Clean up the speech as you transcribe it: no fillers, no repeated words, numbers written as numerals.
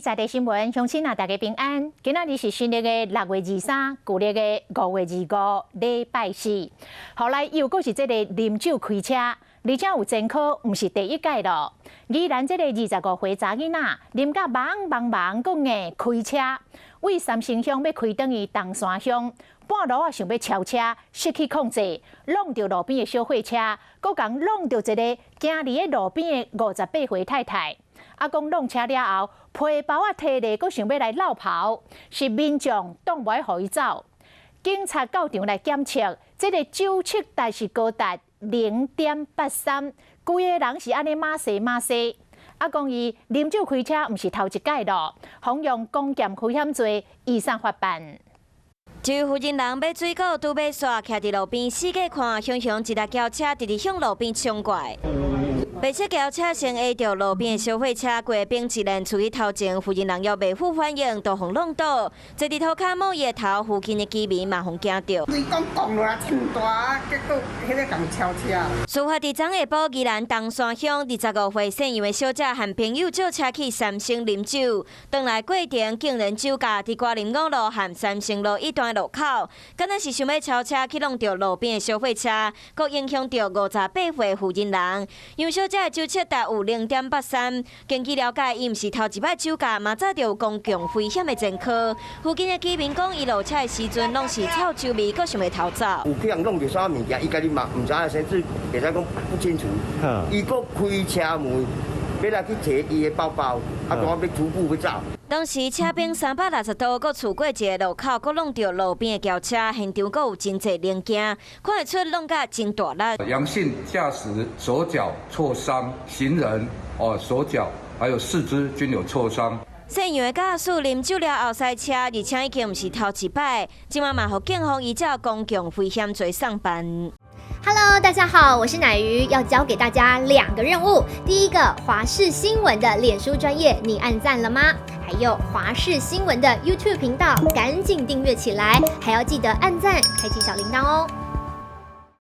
在地新闻，乡亲啊，大家平安。今仔日是新历的6月23，旧历的5月25，礼拜四。后来又阁是这个啉酒开车，而且有前科，毋是第一届咯。宜兰这个25岁查囡仔啉甲忙，阁硬开车，为三星乡要开转去东山乡。 半路啊，想要超车，失去控制，撞到路边的小货车，阁共撞到一个行伫咧路边的58岁太太。啊，讲撞车了后，皮包啊摕咧，阁想要来绕跑，是民众挡袂互伊走。警察到场来检测，这个酒测值是高达0.83，规个人是安尼马西。啊，讲伊啉酒开车，毋是头一届咯，妨用公检危险罪，依上法办。 一位附近人买水果，拄要煞徛伫路边，四界看，熊一台轿车直直向路边冲过来。白色轿车先压着路边的小货车，过并一连处于头前，附近人又未赴反应，都互弄倒。坐伫涂骹摸伊的头，附近的居民嘛互惊到。规讲降落来真大，结果迄个共超车。事发伫昨下晡，宜兰东山乡25岁姓杨的小姐和朋友借车去三星啉酒，回来过程竟然酒驾伫瓜林五路和三星路一段路口，敢若是想要超车去弄到路边的小货车，阁影响到58岁附近人。杨小姐的酒测值有0.83，根据了解，伊毋是头一摆酒驾，嘛早就有公共危险的前科。附近的居民讲，伊落车的时阵拢是臭酒味，阁想要逃走。有去人弄着啥物件，伊家己嘛毋知影，甚至袂使讲不清楚。伊阁开车门，要来去摕伊的包包，啊，讲要徒步要走。 当时车边360度，阁厝过一个路口，阁弄到路边的轿车，现场阁有真侪零件，看得出弄甲真大力。杨姓驾驶手脚挫伤，行人手脚还有四肢均有挫伤。姓杨的驾驶啉酒了后塞车，而且已经毋是头一摆，今晚嘛互警方依照公共危险罪上班。 Hello， 大家好，我是乃瑜，要教给大家2个任务。第一个，华视新闻的脸书专页，你按赞了吗？还有华视新闻的 YouTube 频道，赶紧订阅起来，还要记得按赞，开启小铃铛哦。